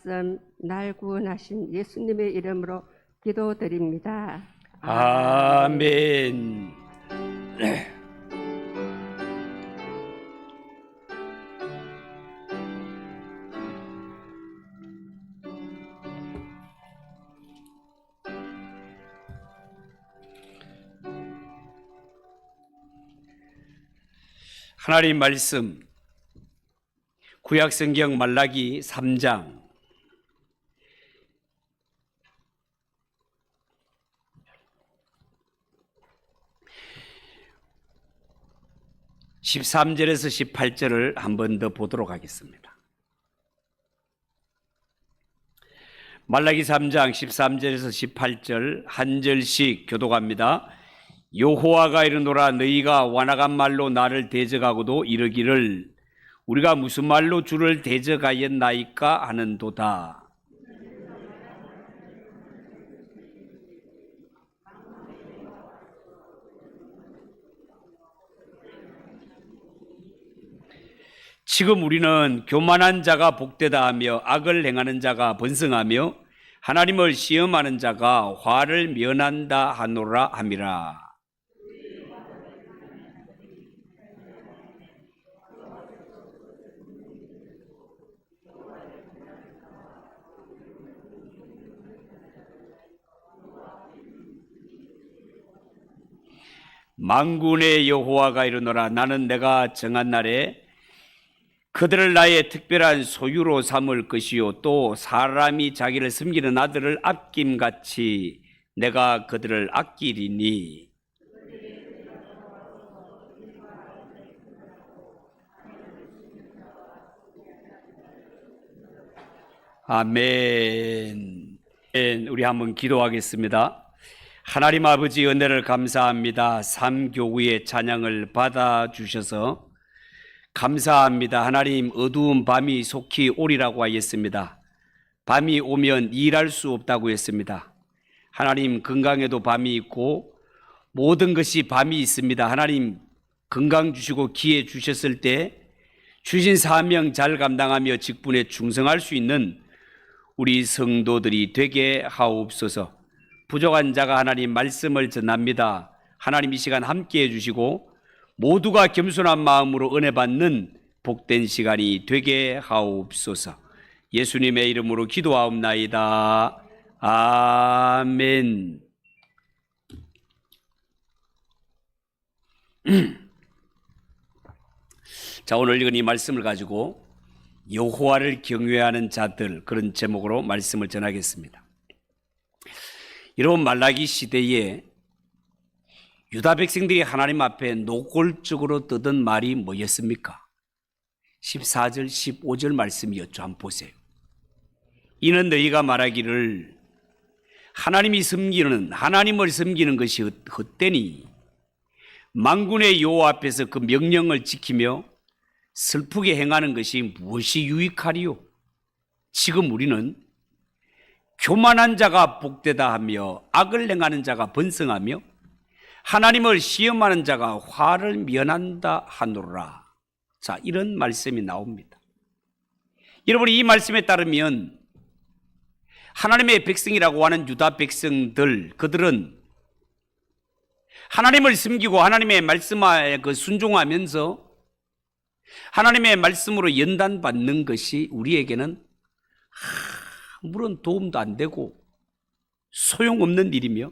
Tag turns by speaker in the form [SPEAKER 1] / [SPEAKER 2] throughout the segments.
[SPEAKER 1] 말씀, 날 구원하신 예수님의 이름으로 기도드립니다.
[SPEAKER 2] 아멘. 하나님 말씀, 구약성경 말라기 3장 13절에서 18절을 한 번 더 보도록 하겠습니다. 말라기 3장 13절에서 18절 한 절씩 교독합니다. 여호와가 이르노라, 너희가 완악한 말로 나를 대적하고도 이르기를 우리가 무슨 말로 주를 대적하였나이까 하는도다. 지금 우리는 교만한 자가 복되다 하며 악을 행하는 자가 번성하며 하나님을 시험하는 자가 화를 면한다 하노라 함이라. 만군의 여호와가 이르노라, 나는 내가 정한 날에 그들을 나의 특별한 소유로 삼을 것이요 또 사람이 자기를 섬기는 아들을 아낌같이 내가 그들을 아끼리니. 아멘. 우리 한번 기도하겠습니다. 하나님 아버지, 은혜를 감사합니다. 삼교구의 찬양을 받아주셔서 감사합니다. 하나님, 어두운 밤이 속히 오리라고 하였습니다. 밤이 오면 일할 수 없다고 했습니다. 하나님, 건강에도 밤이 있고 모든 것이 밤이 있습니다. 하나님, 건강 주시고 기회 주셨을 때 주신 사명 잘 감당하며 직분에 충성할 수 있는 우리 성도들이 되게 하옵소서. 부족한 자가 하나님 말씀을 전합니다. 하나님, 이 시간 함께해 주시고 모두가 겸손한 마음으로 은혜 받는 복된 시간이 되게 하옵소서. 예수님의 이름으로 기도하옵나이다. 아멘. 자, 오늘 읽은 이 말씀을 가지고 여호와를 경외하는 자들, 그런 제목으로 말씀을 전하겠습니다. 여러분, 말라기 시대에 유다 백성들이 하나님 앞에 노골적으로 뜨던 말이 뭐였습니까? 14절 15절 말씀이었죠. 한번 보세요. 이는 너희가 말하기를 하나님을 섬기는 것이 헛되니 만군의 여호와 앞에서 그 명령을 지키며 슬프게 행하는 것이 무엇이 유익하리요? 지금 우리는 교만한 자가 복되다 하며 악을 행하는 자가 번성하며 하나님을 시험하는 자가 화를 면한다 하노라. 자, 이런 말씀이 나옵니다. 여러분이 이 말씀에 따르면 하나님의 백성이라고 하는 유다 백성들, 그들은 하나님을 섬기고 하나님의 말씀에 순종하면서 하나님의 말씀으로 연단받는 것이 우리에게는 아무런 도움도 안 되고 소용없는 일이며,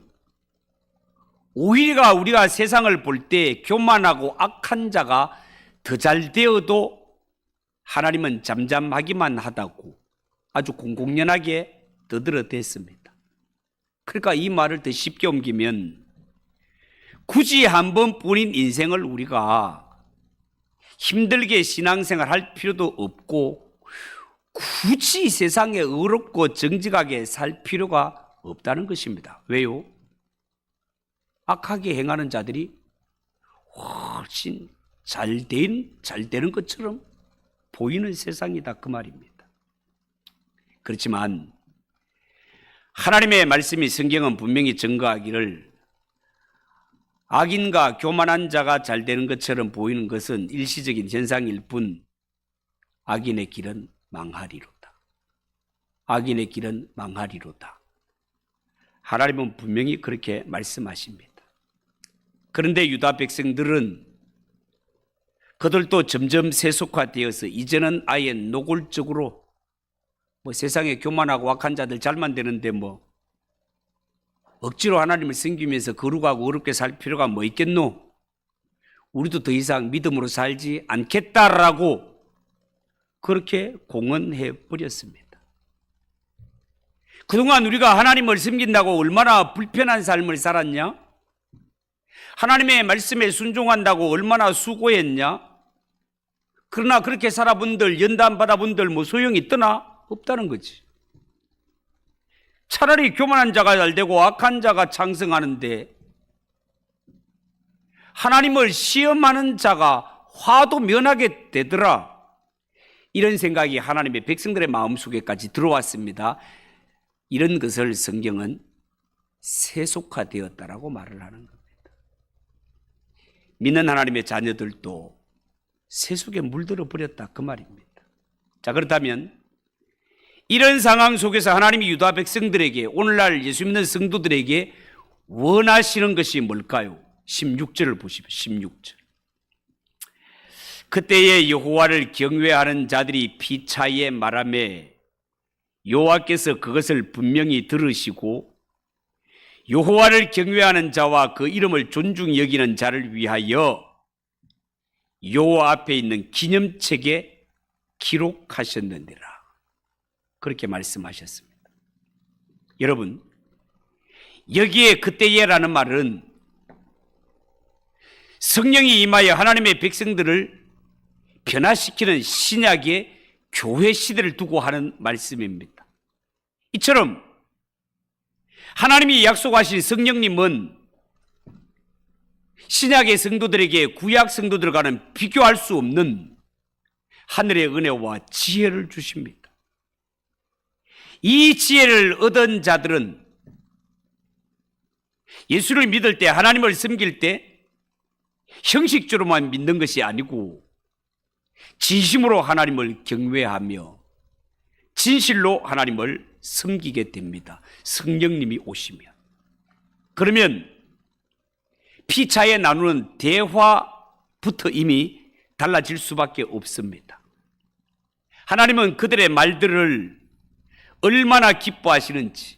[SPEAKER 2] 오히려 우리가 세상을 볼 때 교만하고 악한 자가 더 잘 되어도 하나님은 잠잠하기만 하다고 아주 공공연하게 떠들어댔습니다. 그러니까 이 말을 더 쉽게 옮기면 굳이 한 번뿐인 인생을 우리가 힘들게 신앙생활 할 필요도 없고 굳이 세상에 의롭고 정직하게 살 필요가 없다는 것입니다. 왜요? 악하게 행하는 자들이 훨씬 잘 되는 것처럼 보이는 세상이다, 그 말입니다. 그렇지만 하나님의 말씀이, 성경은 분명히 증거하기를 악인과 교만한 자가 잘 되는 것처럼 보이는 것은 일시적인 현상일 뿐 악인의 길은 망하리로다. 악인의 길은 망하리로다. 하나님은 분명히 그렇게 말씀하십니다. 그런데 유다 백성들은 그들도 점점 세속화되어서 이제는 아예 노골적으로 세상에 교만하고 악한 자들 잘만 되는데 억지로 하나님을 섬기면서 거룩하고 어렵게 살 필요가 뭐 있겠노? 우리도 더 이상 믿음으로 살지 않겠다라고 그렇게 공언해 버렸습니다. 그동안 우리가 하나님을 섬긴다고 얼마나 불편한 삶을 살았냐? 하나님의 말씀에 순종한다고 얼마나 수고했냐? 그러나 그렇게 살아본들, 연단 받아본들 소용이 있더나? 없다는 거지. 차라리 교만한 자가 잘되고 악한 자가 창성하는데 하나님을 시험하는 자가 화도 면하게 되더라. 이런 생각이 하나님의 백성들의 마음속에까지 들어왔습니다. 이런 것을 성경은 세속화되었다라고 말을 하는 겁니다. 믿는 하나님의 자녀들도 세속에 물들어 버렸다 그 말입니다. 자, 그렇다면 이런 상황 속에서 하나님이 유다 백성들에게, 오늘날 예수 믿는 성도들에게 원하시는 것이 뭘까요? 16절을 보십시오. 16절. 그때에 여호와를 경외하는 자들이 피차에 말하며 여호와께서 그것을 분명히 들으시고 여호와를 경외하는 자와 그 이름을 존중히 여기는 자를 위하여 여호와 앞에 있는 기념책에 기록하셨느니라. 그렇게 말씀하셨습니다. 여러분, 여기에 그때에라는 말은 성령이 임하여 하나님의 백성들을 변화시키는 신약의 교회 시대를 두고 하는 말씀입니다. 이처럼 하나님이 약속하신 성령님은 신약의 성도들에게 구약 성도들과는 비교할 수 없는 하늘의 은혜와 지혜를 주십니다. 이 지혜를 얻은 자들은 예수를 믿을 때, 하나님을 섬길 때 형식적으로만 믿는 것이 아니고 진심으로 하나님을 경외하며 진실로 하나님을 섬기게 됩니다. 성령님이 오시면. 그러면 피차에 나누는 대화부터 이미 달라질 수밖에 없습니다. 하나님은 그들의 말들을 얼마나 기뻐하시는지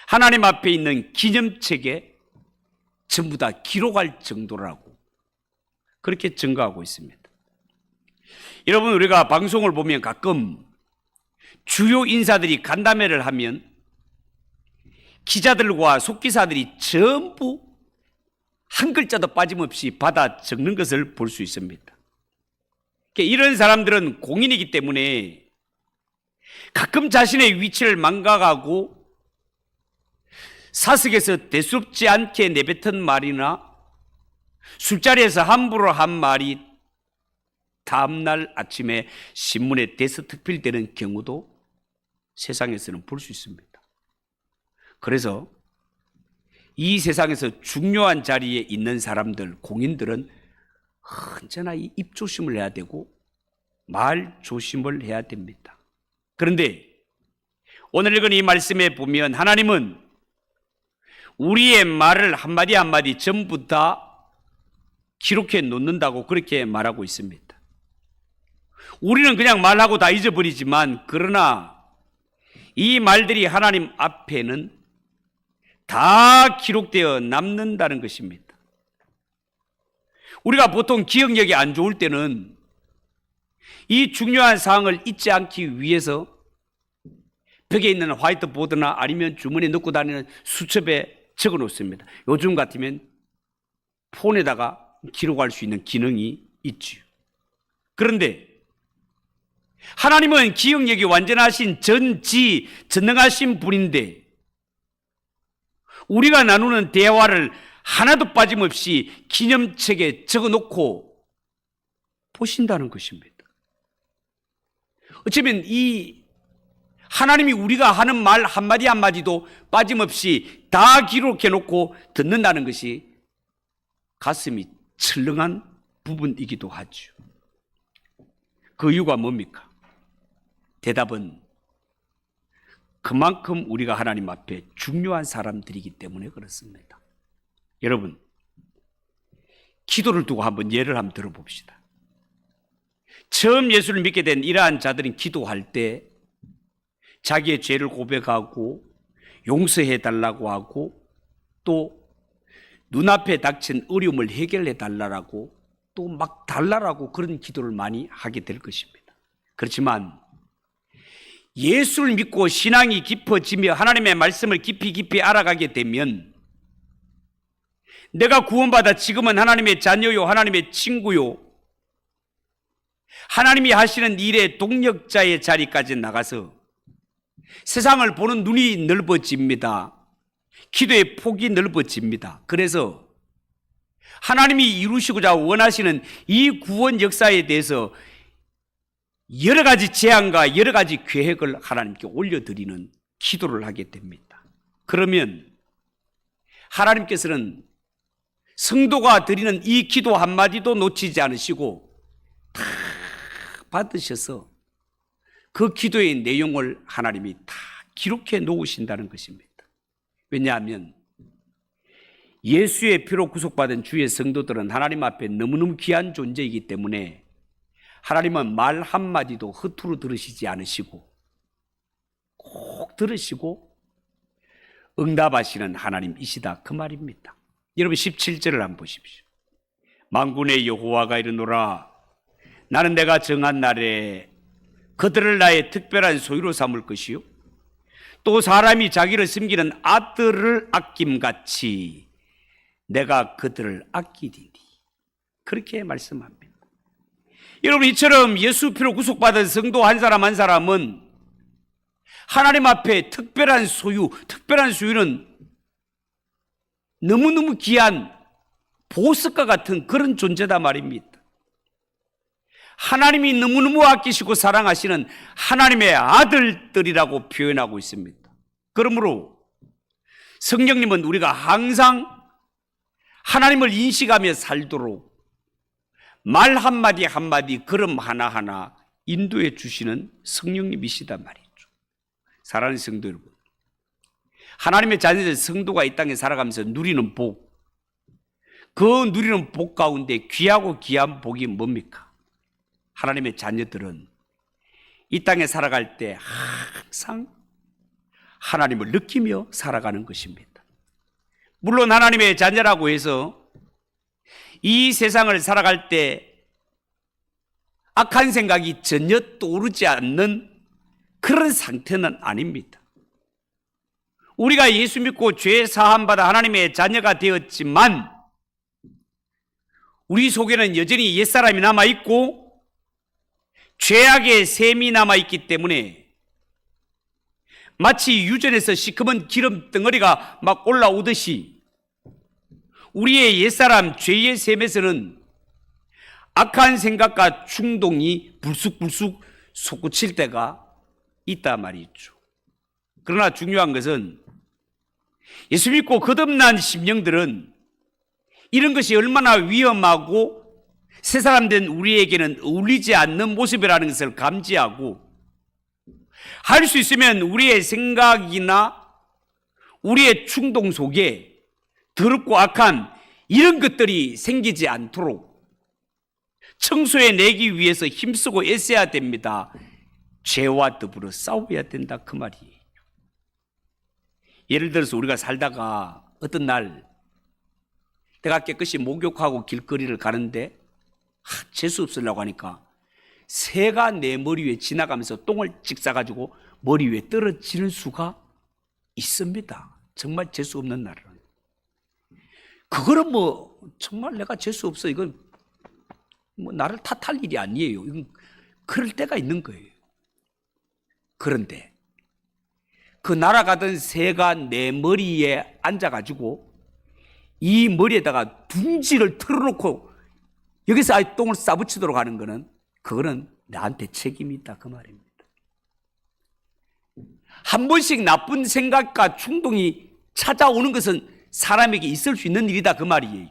[SPEAKER 2] 하나님 앞에 있는 기념책에 전부 다 기록할 정도라고 그렇게 증거하고 있습니다. 여러분, 우리가 방송을 보면 가끔 주요 인사들이 간담회를 하면 기자들과 속기사들이 전부 한 글자도 빠짐없이 받아 적는 것을 볼 수 있습니다. 이런 사람들은 공인이기 때문에 가끔 자신의 위치를 망각하고 사석에서 대수롭지 않게 내뱉은 말이나 술자리에서 함부로 한 말이 다음날 아침에 신문에 대서특필되는 경우도 세상에서는 볼 수 있습니다. 그래서 이 세상에서 중요한 자리에 있는 사람들, 공인들은 언제나 이 입조심을 해야 되고 말 조심을 해야 됩니다. 그런데 오늘 읽은 이 말씀에 보면 하나님은 우리의 말을 한마디 한마디 전부 다 기록해 놓는다고 그렇게 말하고 있습니다. 우리는 그냥 말하고 다 잊어버리지만 그러나 이 말들이 하나님 앞에는 다 기록되어 남는다는 것입니다. 우리가 보통 기억력이 안 좋을 때는 이 중요한 사항을 잊지 않기 위해서 벽에 있는 화이트보드나 아니면 주머니에 넣고 다니는 수첩에 적어 놓습니다. 요즘 같으면 폰에다가 기록할 수 있는 기능이 있지요. 그런데 하나님은 기억력이 완전하신 전능하신 분인데 우리가 나누는 대화를 하나도 빠짐없이 기념책에 적어놓고 보신다는 것입니다. 어쩌면 이 하나님이 우리가 하는 말 한마디 한마디도 빠짐없이 다 기록해놓고 듣는다는 것이 가슴이 철렁한 부분이기도 하죠. 그 이유가 뭡니까? 대답은 그만큼 우리가 하나님 앞에 중요한 사람들이기 때문에 그렇습니다. 여러분, 기도를 두고 한번 예를 한번 들어봅시다. 처음 예수를 믿게 된 이러한 자들은 기도할 때 자기의 죄를 고백하고 용서해 달라고 하고 또 눈앞에 닥친 어려움을 해결해 달라고 또 막 달라고 그런 기도를 많이 하게 될 것입니다. 그렇지만 예수를 믿고 신앙이 깊어지며 하나님의 말씀을 깊이 알아가게 되면 내가 구원받아 지금은 하나님의 자녀요, 하나님의 친구요, 하나님이 하시는 일의 동력자의 자리까지 나가서 세상을 보는 눈이 넓어집니다. 기도의 폭이 넓어집니다. 그래서 하나님이 이루시고자 원하시는 이 구원 역사에 대해서 여러 가지 제안과 여러 가지 계획을 하나님께 올려드리는 기도를 하게 됩니다. 그러면 하나님께서는 성도가 드리는 이 기도 한마디도 놓치지 않으시고 다 받으셔서 그 기도의 내용을 하나님이 다 기록해 놓으신다는 것입니다. 왜냐하면 예수의 피로 구속받은 주의 성도들은 하나님 앞에 너무너무 귀한 존재이기 때문에 하나님은 말 한마디도 허투루 들으시지 않으시고 꼭 들으시고 응답하시는 하나님이시다 그 말입니다. 여러분 17절을 한번 보십시오. 만군의 여호와가 이르노라 나는 내가 정한 날에 그들을 나의 특별한 소유로 삼을 것이요 또 사람이 자기를 섬기는 아들을 아낌같이 내가 그들을 아끼리니 그렇게 말씀합니다. 여러분 이처럼 예수 피로 구속받은 성도 한 사람 한 사람은 하나님 앞에 특별한 소유, 특별한 소유는 너무너무 귀한 보석과 같은 그런 존재다 말입니다. 하나님이 너무너무 아끼시고 사랑하시는 하나님의 아들들이라고 표현하고 있습니다. 그러므로 성령님은 우리가 항상 하나님을 인식하며 살도록 말 한마디 한마디 걸음 하나하나 인도해 주시는 성령님이시단 말이죠. 사랑하는 성도 여러분, 하나님의 자녀들 성도가 이 땅에 살아가면서 누리는 복, 그 누리는 복 가운데 귀하고 귀한 복이 뭡니까? 하나님의 자녀들은 이 땅에 살아갈 때 항상 하나님을 느끼며 살아가는 것입니다. 물론 하나님의 자녀라고 해서 이 세상을 살아갈 때 악한 생각이 전혀 떠오르지 않는 그런 상태는 아닙니다. 우리가 예수 믿고 죄 사함받아 하나님의 자녀가 되었지만 우리 속에는 여전히 옛사람이 남아있고 죄악의 셈이 남아있기 때문에 마치 유전에서 시커먼 기름 덩어리가 막 올라오듯이 우리의 옛사람 죄의 셈에서는 악한 생각과 충동이 불쑥불쑥 솟구칠 때가 있단 말이죠. 그러나 중요한 것은 예수 믿고 거듭난 심령들은 이런 것이 얼마나 위험하고 새 사람 된 우리에게는 어울리지 않는 모습이라는 것을 감지하고 할 수 있으면 우리의 생각이나 우리의 충동 속에 더럽고 악한 이런 것들이 생기지 않도록 청소해내기 위해서 힘쓰고 애써야 됩니다. 죄와 더불어 싸워야 된다 그 말이에요. 예를 들어서 우리가 살다가 어떤 날 내가 깨끗이 목욕하고 길거리를 가는데 재수 없으려고 하니까 새가 내 머리 위에 지나가면서 똥을 찍 싸가지고 머리 위에 떨어지는 수가 있습니다. 정말 재수 없는 날은. 그거는 뭐 정말 내가 재수 없어 이건 뭐 나를 탓할 일이 아니에요. 이건 그럴 때가 있는 거예요. 그런데 그 날아가던 새가 내 머리에 앉아가지고 이 머리에다가 둥지를 틀어놓고 여기서 아예 똥을 싸붙이도록 하는 거는 그거는 나한테 책임이 있다 그 말입니다. 한 번씩 나쁜 생각과 충동이 찾아오는 것은 사람에게 있을 수 있는 일이다 그 말이에요.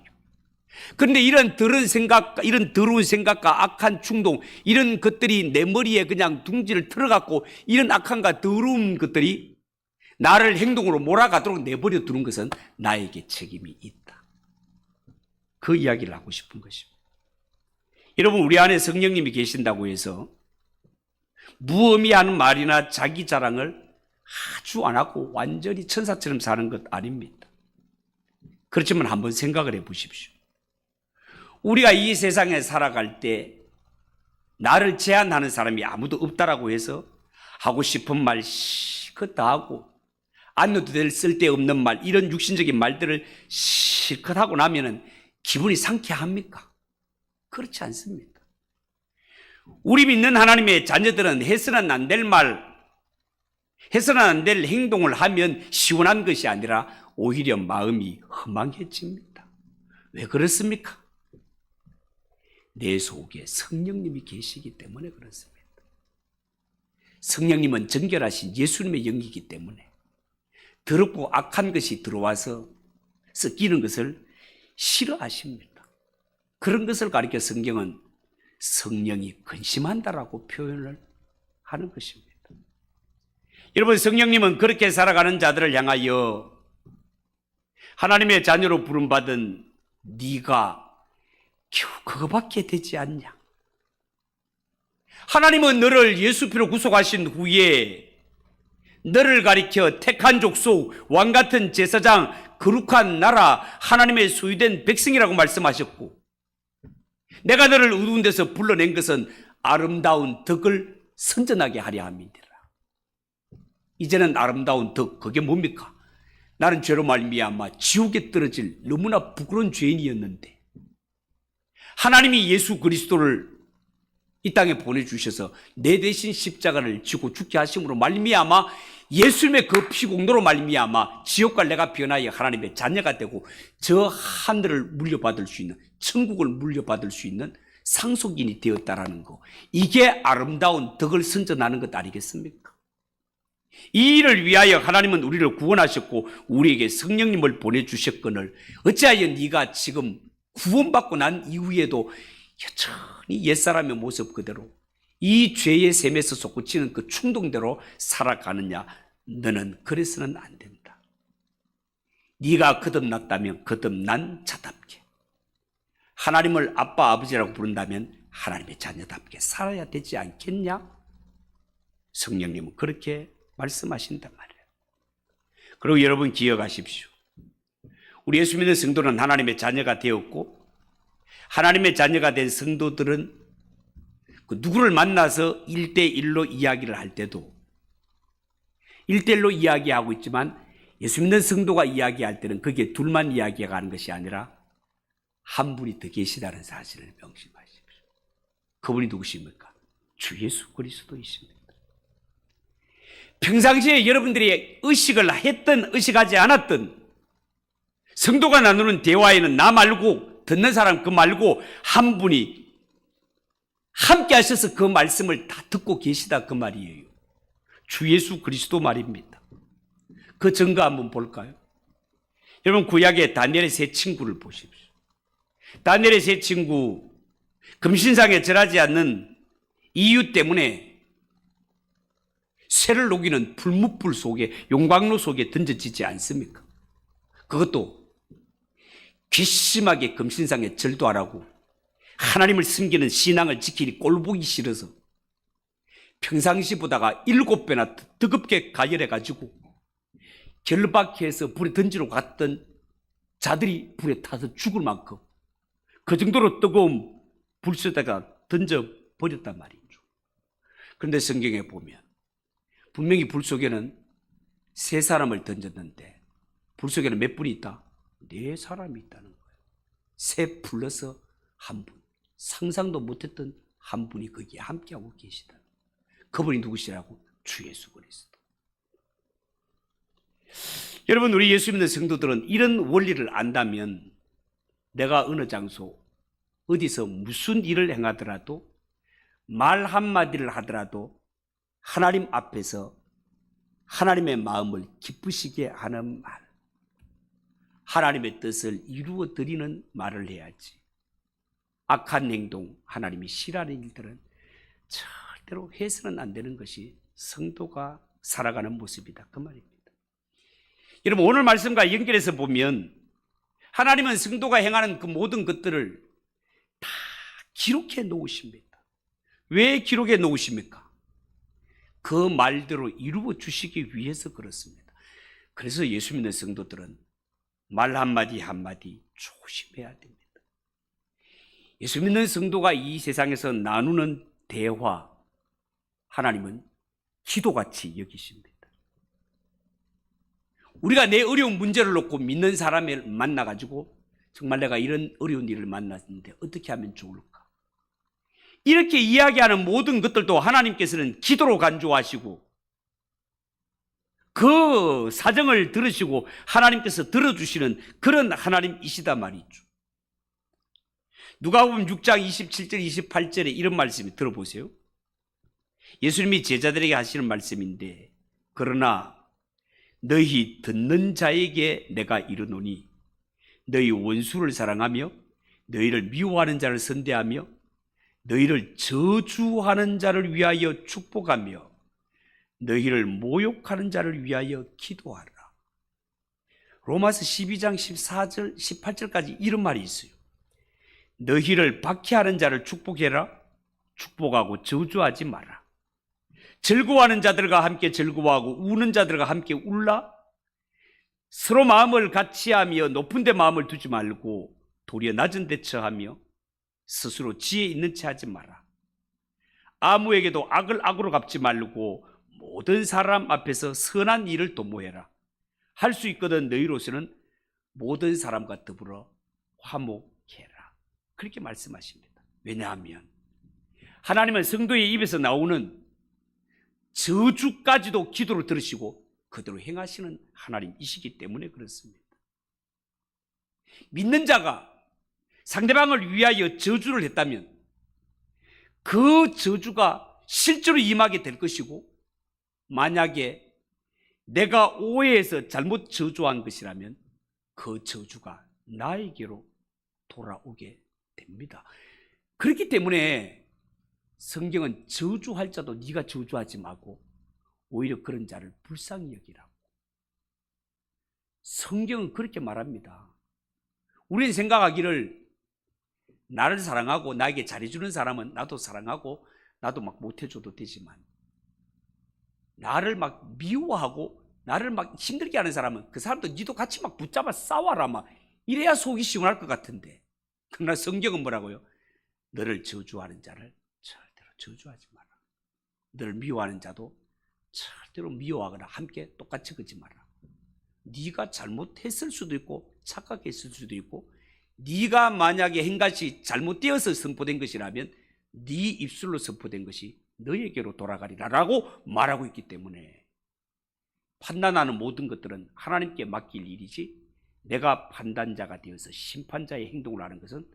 [SPEAKER 2] 그런데 이런 더러운 생각과 이런 더러운 생각과 악한 충동 이런 것들이 내 머리에 그냥 둥지를 틀어갖고 이런 악한과 더러운 것들이 나를 행동으로 몰아가도록 내버려 두는 것은 나에게 책임이 있다. 그 이야기를 하고 싶은 것입니다. 여러분, 우리 안에 성령님이 계신다고 해서 무의미한 말이나 자기 자랑을 아주 안 하고 완전히 천사처럼 사는 것 아닙니다. 그렇지만 한번 생각을 해 보십시오. 우리가 이 세상에 살아갈 때 나를 제한하는 사람이 아무도 없다라고 해서 하고 싶은 말 실컷 다 하고 안 해도 될 쓸데없는 말, 이런 육신적인 말들을 실컷 하고 나면은 기분이 상쾌합니까? 그렇지 않습니다. 우리 믿는 하나님의 자녀들은 해서는 안 될 말, 해서는 안 될 행동을 하면 시원한 것이 아니라 오히려 마음이 허망해집니다. 왜 그렇습니까? 내 속에 성령님이 계시기 때문에 그렇습니다. 성령님은 정결하신 예수님의 영이기 때문에 더럽고 악한 것이 들어와서 섞이는 것을 싫어하십니다. 그런 것을 가리켜 성경은 성령이 근심한다라고 표현을 하는 것입니다. 여러분, 성령님은 그렇게 살아가는 자들을 향하여 하나님의 자녀로 부름받은 네가 겨우 그거밖에 되지 않냐? 하나님은 너를 예수피로 구속하신 후에 너를 가리켜 택한 족속, 왕같은 제사장, 거룩한 나라, 하나님의 소유된 백성이라고 말씀하셨고, 내가 너를 어두운 데서 불러낸 것은 아름다운 덕을 선전하게 하려 함이니라. 이제는 아름다운 덕, 그게 뭡니까? 나는 죄로 말미암아 지옥에 떨어질 너무나 부끄러운 죄인이었는데 하나님이 예수 그리스도를 이 땅에 보내주셔서 내 대신 십자가를 지고 죽게 하심으로 말미암아 예수님의 그 피공로로 말미암아 지옥과 내가 변하여 하나님의 자녀가 되고 저 하늘을 물려받을 수 있는, 천국을 물려받을 수 있는 상속인이 되었다라는 거, 이게 아름다운 덕을 선전하는 것 아니겠습니까? 이 일을 위하여 하나님은 우리를 구원하셨고 우리에게 성령님을 보내주셨거늘 어찌하여 네가 지금 구원받고 난 이후에도 여전히 옛사람의 모습 그대로 이 죄의 셈에서 솟구치는 그 충동대로 살아가느냐? 너는 그래서는 안 된다. 네가 거듭났다면 거듭난 자답게, 하나님을 아빠 아버지라고 부른다면 하나님의 자녀답게 살아야 되지 않겠냐? 성령님은 그렇게 말씀하신단 말이에요. 그리고 여러분 기억하십시오. 우리 예수 믿는 성도는 하나님의 자녀가 되었고 하나님의 자녀가 된 성도들은 그 누구를 만나서 1대1로 이야기를 할 때도 1대1로 이야기하고 있지만 예수 믿는 성도가 이야기할 때는 그게 둘만 이야기하는 것이 아니라 한 분이 더 계시다는 사실을 명심하십시오. 그분이 누구십니까? 주 예수 그리스도이십니다. 평상시에 여러분들이 의식을 했든 의식하지 않았든 성도가 나누는 대화에는 나 말고 듣는 사람 그 말고 한 분이 함께 하셔서 그 말씀을 다 듣고 계시다 그 말이에요. 주 예수 그리스도 말입니다. 그 증거 한번 볼까요? 여러분 구약의 다니엘의 세 친구를 보십시오. 다니엘의 세 친구 금신상에 절하지 않는 이유 때문에 쇠를 녹이는 불뭇불 속에 용광로 속에 던져지지 않습니까? 그것도 괘씸하게 금신상에 절도 안 하고 하나님을 섬기는 신앙을 지키니 꼴보기 싫어서 평상시 보다가 7배나 뜨겁게 가열해가지고 결박해서 불에 던지러 갔던 자들이 불에 타서 죽을 만큼 그 정도로 뜨거운 불속에다가 던져버렸단 말이죠. 그런데 성경에 보면 분명히 불 속에는 3사람을 던졌는데 불 속에는 몇 분이 있다? 4사람이 있다는 거예요. 3 플러스 1분. 상상도 못했던 한 분이 거기에 함께하고 계시다. 그분이 누구시라고? 주 예수 그리스도. 여러분 우리 예수 믿는 성도들은 이런 원리를 안다면 내가 어느 장소 어디서 무슨 일을 행하더라도 말 한마디를 하더라도 하나님 앞에서 하나님의 마음을 기쁘시게 하는 말, 하나님의 뜻을 이루어 드리는 말을 해야지. 악한 행동, 하나님이 싫어하는 일들은 절대로 해서는 안 되는 것이 성도가 살아가는 모습이다 그 말입니다. 여러분, 오늘 말씀과 연결해서 보면 하나님은 성도가 행하는 그 모든 것들을 다 기록해 놓으십니다. 왜 기록해 놓으십니까? 그 말대로 이루어 주시기 위해서 그렇습니다. 그래서 예수 믿는 성도들은 말 한마디 한마디 조심해야 됩니다. 예수 믿는 성도가 이 세상에서 나누는 대화, 하나님은 기도같이 여기십니다. 우리가 내 어려운 문제를 놓고 믿는 사람을 만나가지고 정말 내가 이런 어려운 일을 만났는데 어떻게 하면 좋을까? 이렇게 이야기하는 모든 것들도 하나님께서는 기도로 간주하시고 그 사정을 들으시고 하나님께서 들어주시는 그런 하나님이시다 말이죠. 누가복음 6장 27절 28절에 이런 말씀이 들어보세요. 예수님이 제자들에게 하시는 말씀인데, 그러나 너희 듣는 자에게 내가 이르노니 너희 원수를 사랑하며 너희를 미워하는 자를 선대하며 너희를 저주하는 자를 위하여 축복하며 너희를 모욕하는 자를 위하여 기도하라. 로마서 12장 14절 18절까지 이런 말이 있어요. 너희를 박해하는 자를 축복해라. 축복하고 저주하지 마라. 즐거워하는 자들과 함께 즐거워하고 우는 자들과 함께 울라. 서로 마음을 같이하며 높은 데 마음을 두지 말고 도리어 낮은 데 처하며 스스로 지혜 있는 체 하지 마라. 아무에게도 악을 악으로 갚지 말고 모든 사람 앞에서 선한 일을 도모해라. 할 수 있거든 너희로서는 모든 사람과 더불어 화목해라. 그렇게 말씀하십니다. 왜냐하면 하나님은 성도의 입에서 나오는 저주까지도 기도로 들으시고 그대로 행하시는 하나님이시기 때문에 그렇습니다. 믿는 자가 상대방을 위하여 저주를 했다면 그 저주가 실제로 임하게 될 것이고, 만약에 내가 오해해서 잘못 저주한 것이라면 그 저주가 나에게로 돌아오게 됩니다. 그렇기 때문에 성경은 저주할 자도 네가 저주하지 말고 오히려 그런 자를 불쌍히 여기라고. 성경은 그렇게 말합니다. 우리는 생각하기를 나를 사랑하고 나에게 잘해주는 사람은 나도 사랑하고 나도 막 못해줘도 되지만, 나를 막 미워하고 나를 막 힘들게 하는 사람은 그 사람도 니도 같이 막 붙잡아 싸워라 막 이래야 속이 시원할 것 같은데, 그러나 성경은 뭐라고요? 너를 저주하는 자를 절대로 저주하지 마라. 너를 미워하는 자도 절대로 미워하거나 함께 똑같이 그러지 마라. 네가 잘못했을 수도 있고 착각했을 수도 있고, 네가 만약에 한 것이 잘못되어서 선포된 것이라면 네 입술로 선포된 것이 너에게로 돌아가리라 라고 말하고 있기 때문에, 판단하는 모든 것들은 하나님께 맡길 일이지 내가 판단자가 되어서 심판자의 행동을 하는 것은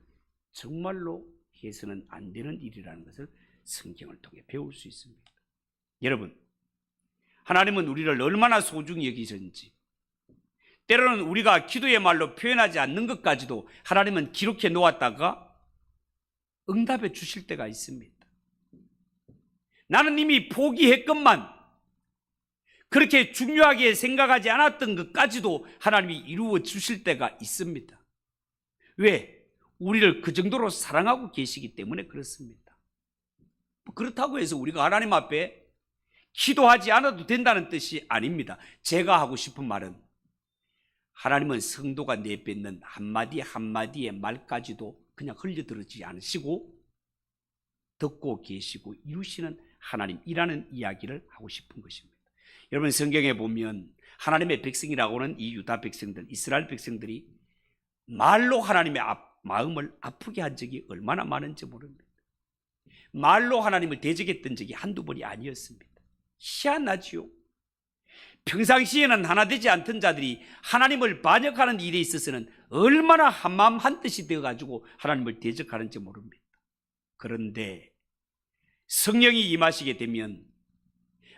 [SPEAKER 2] 정말로 해서는 안 되는 일이라는 것을 성경을 통해 배울 수 있습니다. 여러분, 하나님은 우리를 얼마나 소중히 여기셨는지, 때로는 우리가 기도의 말로 표현하지 않는 것까지도 하나님은 기록해 놓았다가 응답해 주실 때가 있습니다. 나는 이미 포기했건만 그렇게 중요하게 생각하지 않았던 것까지도 하나님이 이루어 주실 때가 있습니다. 왜? 우리를 그 정도로 사랑하고 계시기 때문에 그렇습니다. 그렇다고 해서 우리가 하나님 앞에 기도하지 않아도 된다는 뜻이 아닙니다. 제가 하고 싶은 말은, 하나님은 성도가 내뱉는 한마디 한마디의 말까지도 그냥 흘려들지 않으시고 듣고 계시고 이루시는 하나님이라는 이야기를 하고 싶은 것입니다. 여러분, 성경에 보면 하나님의 백성이라고는 이 유다 백성들, 이스라엘 백성들이 말로 하나님의 마음을 아프게 한 적이 얼마나 많은지 모릅니다. 말로 하나님을 대적했던 적이 한두 번이 아니었습니다. 희한하지요. 평상시에는 하나 되지 않던 자들이 하나님을 반역하는 일에 있어서는 얼마나 한마음 한뜻이 되어가지고 하나님을 대적하는지 모릅니다. 그런데 성령이 임하시게 되면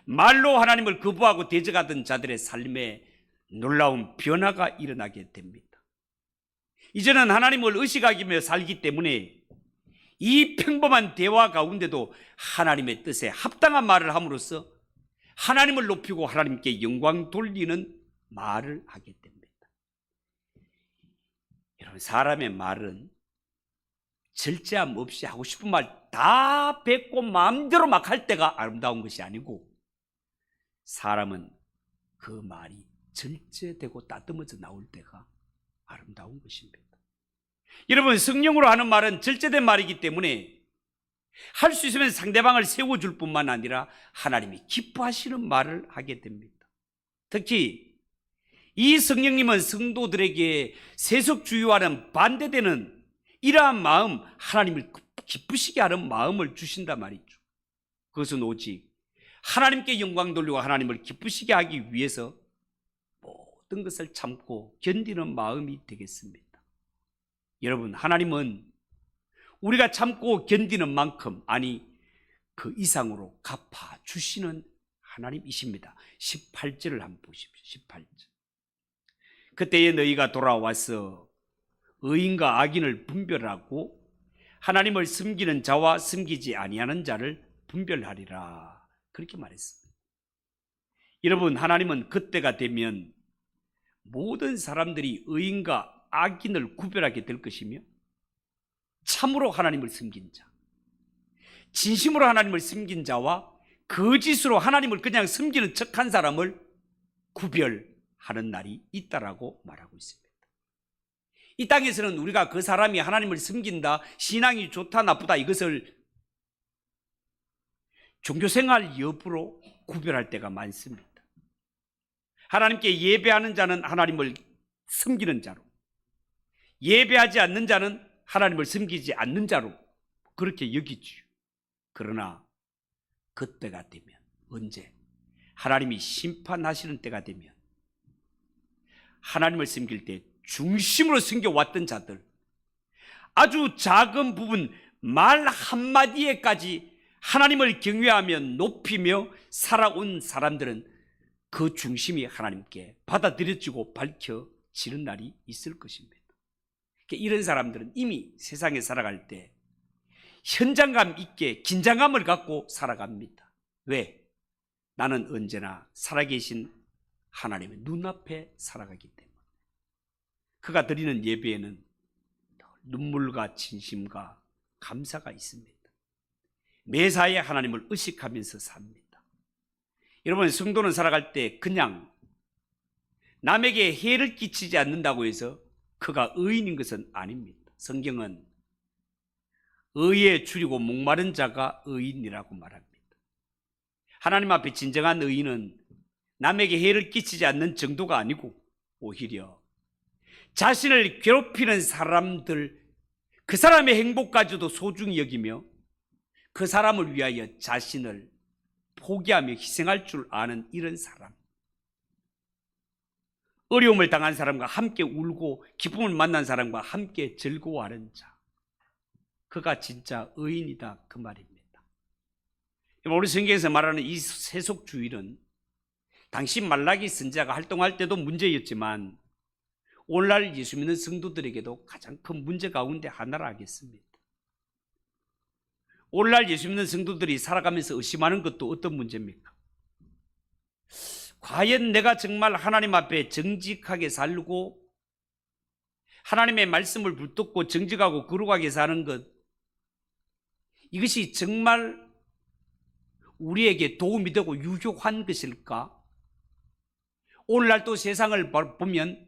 [SPEAKER 2] 말로 하나님을 거부하고 대적하던 자들의 삶에 놀라운 변화가 일어나게 됩니다. 이제는 하나님을 의식하며 살기 때문에 이 평범한 대화 가운데도 하나님의 뜻에 합당한 말을 함으로써 하나님을 높이고 하나님께 영광 돌리는 말을 하게 됩니다. 여러분, 사람의 말은 절제함 없이 하고 싶은 말 다 뱉고 마음대로 막 할 때가 아름다운 것이 아니고, 사람은 그 말이 절제되고 따듬어져 나올 때가 아름다운 것입니다. 여러분, 성령으로 하는 말은 절제된 말이기 때문에 할 수 있으면 상대방을 세워줄 뿐만 아니라 하나님이 기뻐하시는 말을 하게 됩니다. 특히 이 성령님은 성도들에게 세속주의와는 반대되는 이러한 마음, 하나님을 기쁘시게 하는 마음을 주신단 말이죠. 그것은 오직 하나님께 영광 돌리고 하나님을 기쁘시게 하기 위해서 모든 것을 참고 견디는 마음이 되겠습니다. 여러분, 하나님은 우리가 참고 견디는 만큼, 아니 그 이상으로 갚아주시는 하나님이십니다. 18절을 한번 보십시오. 18절. 그때에 너희가 돌아와서 의인과 악인을 분별하고 하나님을 섬기는 자와 섬기지 아니하는 자를 분별하리라, 그렇게 말했습니다. 여러분, 하나님은 그때가 되면 모든 사람들이 의인과 악인을 구별하게 될 것이며, 참으로 하나님을 섬긴 자, 진심으로 하나님을 섬긴 자와 거짓으로 하나님을 그냥 섬기는 척한 사람을 구별하는 날이 있다라고 말하고 있습니다. 이 땅에서는 우리가 그 사람이 하나님을 섬긴다, 신앙이 좋다 나쁘다, 이것을 종교생활 여부로 구별할 때가 많습니다. 하나님께 예배하는 자는 하나님을 섬기는 자로, 예배하지 않는 자는 하나님을 섬기지 않는 자로 그렇게 여기죠. 그러나 그때가 되면, 언제? 하나님이 심판하시는 때가 되면 하나님을 섬길 때 중심으로 섬겨왔던 자들, 아주 작은 부분 말 한마디에까지 하나님을 경외하며 높이며 살아온 사람들은 그 중심이 하나님께 받아들여지고 밝혀지는 날이 있을 것입니다. 이런 사람들은 이미 세상에 살아갈 때 현장감 있게 긴장감을 갖고 살아갑니다. 왜? 나는 언제나 살아계신 하나님의 눈앞에 살아가기 때문에. 그가 드리는 예배에는 눈물과 진심과 감사가 있습니다. 매사에 하나님을 의식하면서 삽니다. 여러분, 성도는 살아갈 때 그냥 남에게 해를 끼치지 않는다고 해서 그가 의인인 것은 아닙니다. 성경은 의에 줄이고 목마른 자가 의인이라고 말합니다. 하나님 앞에 진정한 의인은 남에게 해를 끼치지 않는 정도가 아니고, 오히려 자신을 괴롭히는 사람들, 그 사람의 행복까지도 소중히 여기며 그 사람을 위하여 자신을 포기하며 희생할 줄 아는 이런 사람, 어려움을 당한 사람과 함께 울고 기쁨을 만난 사람과 함께 즐거워하는 자, 그가 진짜 의인이다, 그 말입니다. 우리 성경에서 말하는 이 세속주의는 당시 말라기 선지자가 활동할 때도 문제였지만 오늘날 예수 믿는 성도들에게도 가장 큰 문제 가운데 하나라 하겠습니다. 오늘날 예수 믿는 성도들이 살아가면서 의심하는 것도 어떤 문제입니까? 과연 내가 정말 하나님 앞에 정직하게 살고 하나님의 말씀을 붙듣고 정직하고 거룩하게 사는 것, 이것이 정말 우리에게 도움이 되고 유효한 것일까? 오늘날 또 세상을 보면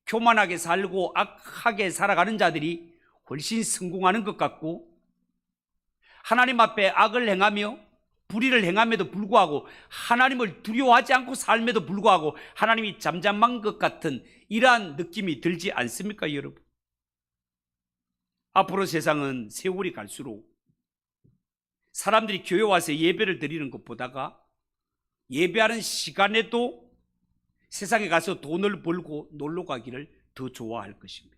[SPEAKER 2] 교만하게 살고 악하게 살아가는 자들이 훨씬 성공하는 것 같고, 하나님 앞에 악을 행하며 불의를 행함에도 불구하고 하나님을 두려워하지 않고 삶에도 불구하고 하나님이 잠잠한 것 같은 이러한 느낌이 들지 않습니까, 여러분? 앞으로 세상은 세월이 갈수록 사람들이 교회 와서 예배를 드리는 것보다가 예배하는 시간에도 세상에 가서 돈을 벌고 놀러 가기를 더 좋아할 것입니다.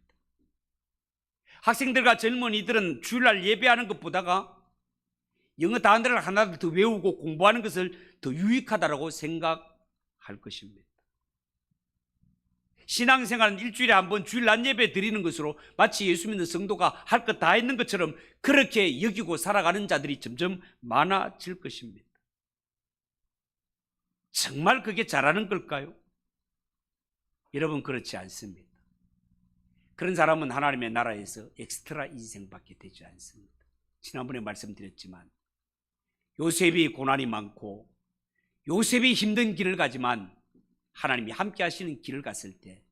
[SPEAKER 2] 학생들과 젊은이들은 주일날 예배하는 것보다가 영어 단어를 하나 더 외우고 공부하는 것을 더 유익하다고 생각할 것입니다. 신앙생활은 일주일에 한 번 주일 낮 예배 드리는 것으로 마치 예수 믿는 성도가 할 것 다 했는 것처럼 그렇게 여기고 살아가는 자들이 점점 많아질 것입니다. 정말 그게 잘하는 걸까요? 여러분, 그렇지 않습니다. 그런 사람은 하나님의 나라에서 엑스트라 인생밖에 되지 않습니다. 지난번에 말씀드렸지만 요셉이 고난이 많고 요셉이 힘든 길을 가지만 하나님이 함께 하시는 길을 갔을 때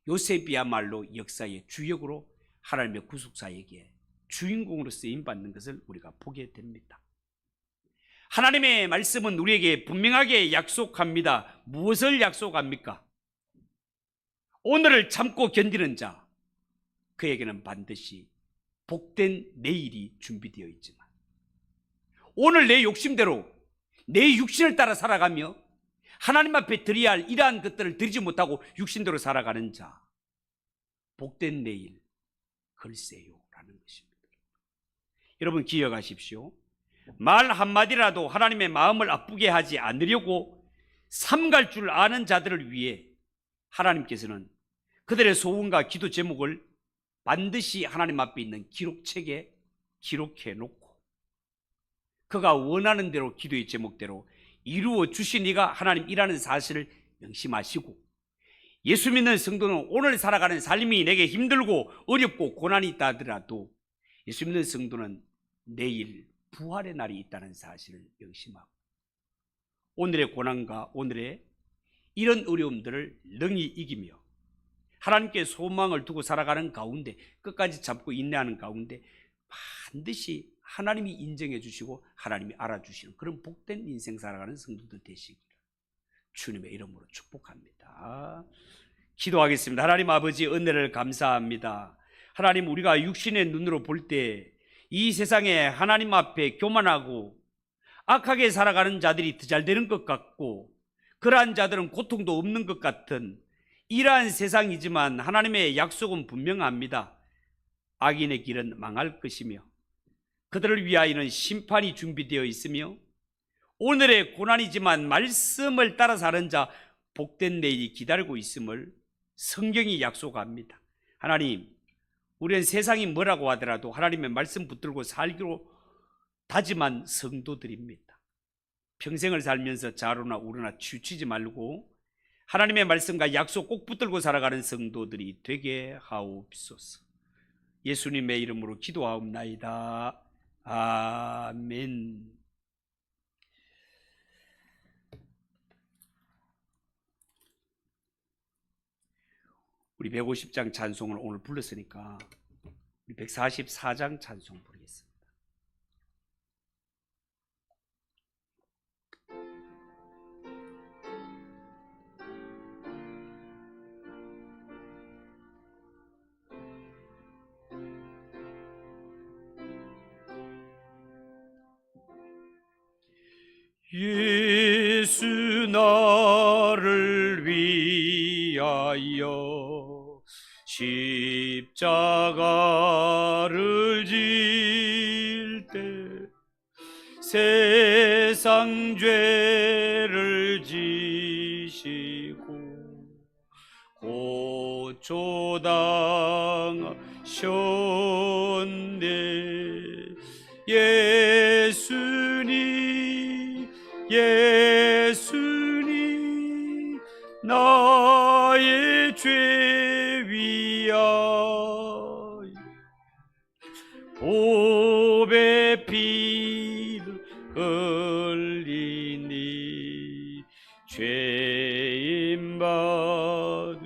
[SPEAKER 2] 요셉이야말로 역사의 주역으로 하나님의 구속사에게 주인공으로 쓰임받는 것을 우리가 보게 됩니다. 하나님의 말씀은 우리에게 분명하게 약속합니다. 무엇을 약속합니까? 오늘을 참고 견디는 자, 그에게는 반드시 복된 내일이 준비되어 있지만 오늘 내 욕심대로 내 육신을 따라 살아가며 하나님 앞에 드려야 할 이러한 것들을 드리지 못하고 육신대로 살아가는 자, 복된 내일 글쎄요 라는 것입니다. 여러분, 기억하십시오. 말 한마디라도 하나님의 마음을 아프게 하지 않으려고 삼갈 줄 아는 자들을 위해 하나님께서는 그들의 소원과 기도 제목을 반드시 하나님 앞에 있는 기록책에 기록해 놓고 그가 원하는 대로 기도의 제목대로 이루어 주시니가 하나님이라는 사실을 명심하시고, 예수 믿는 성도는 오늘 살아가는 삶이 내게 힘들고 어렵고 고난이 있다 하더라도 예수 믿는 성도는 내일 부활의 날이 있다는 사실을 명심하고 오늘의 고난과 오늘의 이런 어려움들을 능히 이기며 하나님께 소망을 두고 살아가는 가운데, 끝까지 잡고 인내하는 가운데 반드시 하나님이 인정해 주시고 하나님이 알아주시는 그런 복된 인생 살아가는 성도들 되시기를 주님의 이름으로 축복합니다. 기도하겠습니다. 하나님 아버지, 은혜를 감사합니다. 하나님, 우리가 육신의 눈으로 볼 때 이 세상에 하나님 앞에 교만하고 악하게 살아가는 자들이 더 잘 되는 것 같고 그러한 자들은 고통도 없는 것 같은 이러한 세상이지만 하나님의 약속은 분명합니다. 악인의 길은 망할 것이며 그들을 위하여는 심판이 준비되어 있으며 오늘의 고난이지만 말씀을 따라 사는 자 복된 내일이 기다리고 있음을 성경이 약속합니다. 하나님, 우리는 세상이 뭐라고 하더라도 하나님의 말씀 붙들고 살기로 다짐한 성도들입니다. 평생을 살면서 좌로나 우로나 치우치지 말고 하나님의 말씀과 약속 꼭 붙들고 살아가는 성도들이 되게 하옵소서. 예수님의 이름으로 기도하옵나이다. 아멘. 우리 150장 찬송을 오늘 불렀으니까 우리 144장 찬송 부르겠습니다. 예수 나를 위하여 십자가를 질 때 세상 죄를 지시고 고초당하셨네. 예수님 나의 죄 위하여 보배 피를 흘리니 죄인 받으소서.